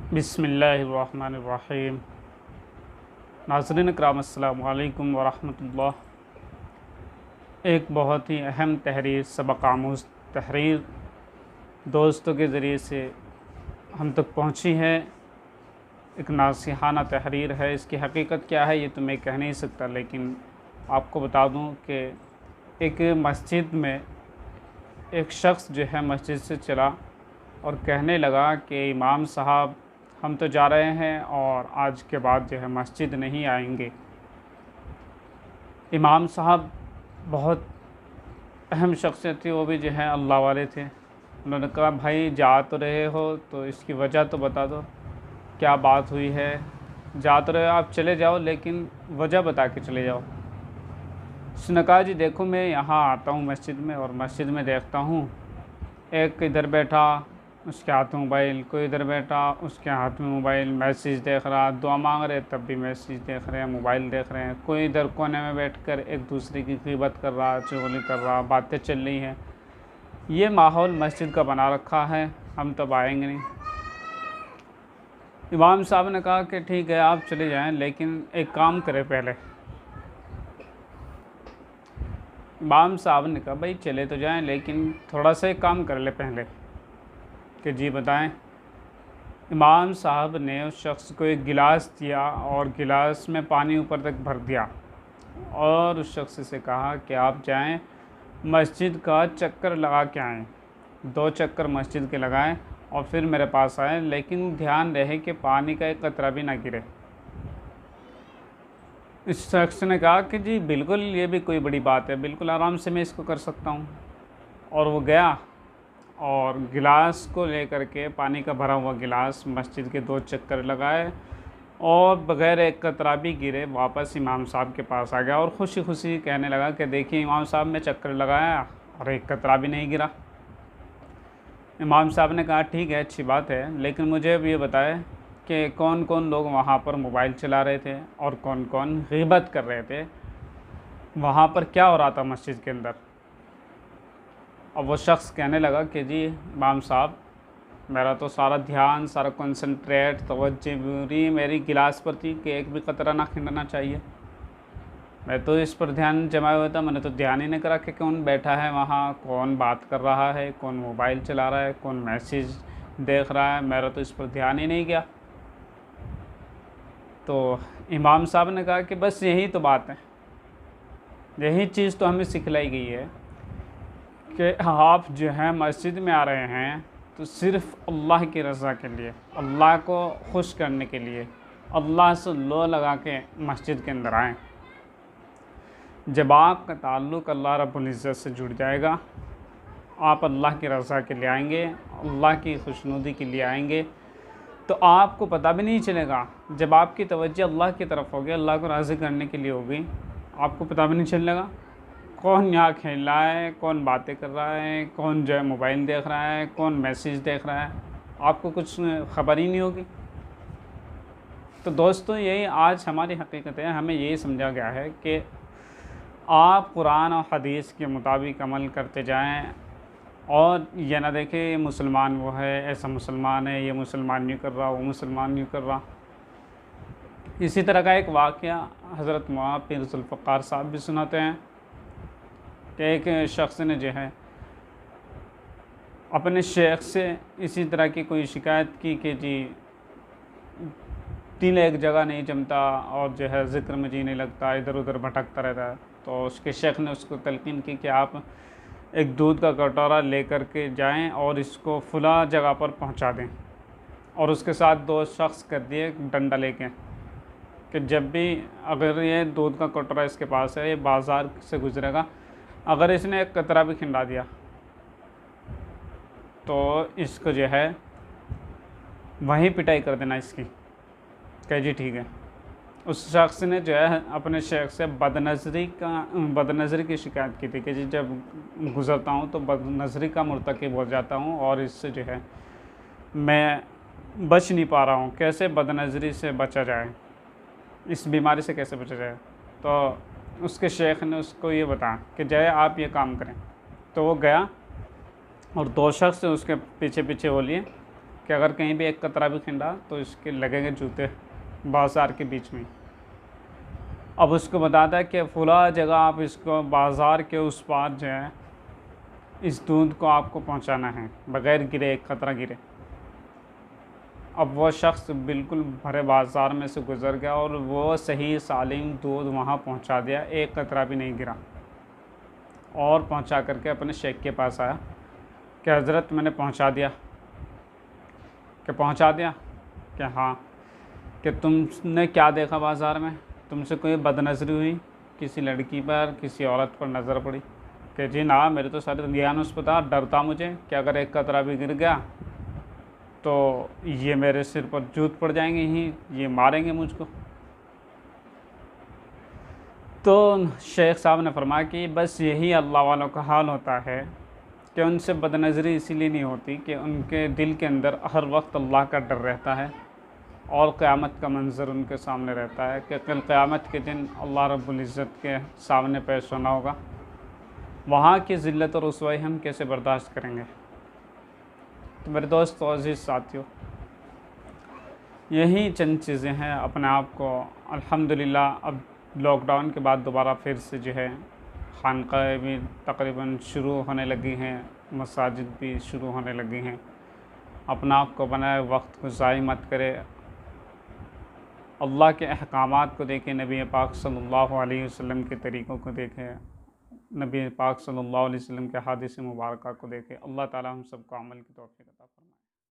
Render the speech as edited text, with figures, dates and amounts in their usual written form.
बिस्मिल्लाहिर्रहमानिर्रहीम। नाज़रीन किराम अस्सलामु अलैकुम वरहमतुल्लाह। एक बहुत ही अहम तहरीर, सबक आमूज़ तहरीर दोस्तों के ज़रिए से हम तक पहुंची है। एक नासिहाना तहरीर है। इसकी हकीकत क्या है ये तो मैं कह नहीं सकता, लेकिन आपको बता दूं कि एक मस्जिद में एक शख्स जो है मस्जिद से चला और कहने लगा कि इमाम साहब, हम तो जा रहे हैं और आज के बाद जो है मस्जिद नहीं आएंगे। इमाम साहब बहुत अहम शख्सियत थी, वो भी जो है अल्लाह वाले थे। उन्होंने कहा, भाई जा तो रहे हो तो इसकी वजह तो बता दो, क्या बात हुई है। जा तो रहे हो आप, चले जाओ, लेकिन वजह बता के चले जाओ। उसने कहा, जी देखो मैं यहाँ आता हूँ मस्जिद में और मस्जिद में देखता हूँ एक इधर बैठा उसके हाथ में मोबाइल, कोई इधर बैठा उसके हाथ में मोबाइल, मैसेज देख रहा, दुआ मांग रहे तब भी मैसेज देख रहे हैं, मोबाइल देख रहे हैं। कोई इधर कोने में बैठकर एक दूसरे की ग़ीबत कर रहा, चुगली कर रहा, बातें चल रही हैं। ये माहौल मस्जिद का बना रखा है, हम तब आएंगे नहीं। इमाम साहब ने कहा कि ठीक है आप चले जाएं, लेकिन एक काम करें पहले। इमाम साहब ने कहा, भाई चले तो जाएं, लेकिन थोड़ा सा एक काम कर ले पहले। कि जी बताएं। इमाम साहब ने उस शख्स को एक गिलास दिया और गिलास में पानी ऊपर तक भर दिया और उस शख्स से कहा कि आप जाएं मस्जिद का चक्कर लगा के आएँ। 2 चक्कर मस्जिद के लगाएं और फिर मेरे पास आएँ, लेकिन ध्यान रहे कि पानी का एक कतरा भी ना गिरे। इस शख्स ने कहा कि जी बिल्कुल, ये भी कोई बड़ी बात है, बिल्कुल आराम से मैं इसको कर सकता हूँ। और वो गया और गिलास को लेकर के, पानी का भरा हुआ गिलास, मस्जिद के 2 चक्कर लगाए और बग़ैर एक कतरा भी गिरे वापस इमाम साहब के पास आ गया और खुशी खुशी कहने लगा कि देखिए इमाम साहब, मैं चक्कर लगाया और एक कतरा भी नहीं गिरा। इमाम साहब ने कहा, ठीक है अच्छी बात है, लेकिन मुझे अब ये बताए कि कौन कौन लोग वहाँ पर मोबाइल चला रहे थे और कौन कौन ग़ीबत कर रहे थे, वहाँ पर क्या हो रहा था मस्जिद के अंदर। अब वो शख्स कहने लगा कि जी इमाम साहब, मेरा तो सारा ध्यान, सारा कंसंट्रेट, तवज्जो पूरी मेरी गिलास पर थी कि एक भी कतरा ना खिंडना चाहिए। मैं तो इस पर ध्यान जमाया हुआ था, मैंने तो ध्यान ही नहीं करा कि कौन बैठा है वहाँ, कौन बात कर रहा है, कौन मोबाइल चला रहा है, कौन मैसेज देख रहा है, मेरा तो इस पर ध्यान ही नहीं गया। तो इमाम साहब ने कहा कि बस यही तो बात है, यही चीज़ तो हमें सिखलाई गई है कि आप जो हैं मस्जिद में आ रहे हैं तो सिर्फ़ अल्लाह की रज़ा के लिए, अल्लाह को खुश करने के लिए, अल्लाह से लो लगा के मस्जिद के अंदर आएँ। जब आपका ताल्लुक़ अल्लाह रब्बुल इज़्ज़त से जुड़ जाएगा, आप अल्लाह की रज़ा के लिए आएंगे, अल्लाह की खुशनुदी के लिए आएंगे, तो आपको पता भी नहीं चलेगा। जब आपकी तवज्जो अल्लाह की तरफ होगी, अल्लाह को राज़ी करने के लिए होगी, आपको पता भी नहीं चलेगा कौन यहाँ खेल रहा है, कौन बातें कर रहा है, कौन जो है मोबाइल देख रहा है, कौन मैसेज देख रहा है, आपको कुछ ख़बर ही नहीं होगी। तो दोस्तों, यही आज हमारी हकीकत है। हमें यही समझा गया है कि आप कुरान और हदीस के मुताबिक अमल करते जाएं और ये ना देखें ये मुसलमान वो है, ऐसा मुसलमान है, ये मुसलमान यूँ कर रहा, वो मुसलमान यूँ कर रहा। इसी तरह का एक वाक़या हज़रत मौलाना पीर ज़ुल्फ़िकार साहब भी सुनाते हैं कि एक शख्स ने जो है अपने शेख से इसी तरह की कोई शिकायत की कि जी दिल एक जगह नहीं जमता और जो है ज़िक्र में जी नहीं लगता, इधर उधर भटकता रहता है। तो उसके शेख ने उसको तलकीन की कि आप एक दूध का कटोरा लेकर के जाएं और इसको फुला जगह पर पहुंचा दें। और उसके साथ 2 शख्स कर दिए डंडा लेके कि जब भी अगर ये दूध का कटोरा इसके पास है, ये बाज़ार से गुज़रेगा, अगर इसने एक कतरा भी खिंडा दिया तो इसको जो है वहीं पिटाई कर देना इसकी। कह जी ठीक है। उस शख्स ने जो है अपने शेख से बदनज़री की शिकायत की थी कि जी जब गुज़रता हूँ तो बदनज़री का मुर्तकिब हो जाता हूँ और इससे जो है मैं बच नहीं पा रहा हूँ। कैसे बदनज़री से बचा जाए, इस बीमारी से कैसे बचा जाए। तो उसके शेख ने उसको ये बताया कि जय आप ये काम करें। तो वो गया और 2 शख्स उसके पीछे पीछे हो लिए कि अगर कहीं भी एक कतरा भी खिंडा तो इसके लगेंगे जूते बाज़ार के बीच में। अब उसको बताता है कि फ़ुला जगह आप इसको बाज़ार के उस पार जो है इस दूध को आपको पहुंचाना है बग़ैर गिरे, एक कतरा गिरे। अब वो शख्स बिल्कुल भरे बाज़ार में से गुज़र गया और वो सही सालिम दूध वहाँ पहुंचा दिया, एक कतरा भी नहीं गिरा। और पहुंचा करके अपने शेख के पास आया कि हज़रत मैंने पहुंचा दिया। कि पहुंचा दिया कि हाँ। कि तुमने क्या देखा बाज़ार में, तुमसे कोई बदनज़री हुई, किसी लड़की पर, किसी औरत पर नज़र पड़ी? कि जी ना, मेरे तो सारे ज्ञान उस पता, डरता मुझे कि अगर एक कतरा भी गिर गया तो ये मेरे सिर पर जूत पड़ जाएंगे ही, ये मारेंगे मुझको। तो शेख साहब ने फरमाया कि बस यही अल्लाह वालों का हाल होता है कि उनसे बदनज़री इसीलिए नहीं होती कि उनके दिल के अंदर हर वक्त अल्लाह का डर रहता है और क़यामत का मंज़र उनके सामने रहता है कि कल क़यामत के दिन अल्लाह रब्बुल इज़्ज़त के सामने पेश होना होगा। वहाँ की ज़िल्लत और रुसवाई हम कैसे बर्दाश्त करेंगे? तो मेरे दोस्त और अज़ीज़ साथियों, यही चंद चीज़ें हैं। अपने आप को अल्हम्दुलिल्लाह अब लॉकडाउन के बाद दोबारा फिर से जो है खानक़ाहें भी तकरीबन शुरू होने लगी हैं, मसाजिद भी शुरू होने लगी हैं। अपना आप को बनाए, वक्त को ज़ाय मत करे, अल्लाह के अहकामात को देखें, नबी पाक सल्लल्लाहु अलैहि वसल्लम के तरीक़ों को देखें, नबी पाक सल्लल्लाहु अलैहि वसल्लम के हदीस मुबारक को देखें। अल्लाह ताला हम सबको अमल की तौफ़ीक़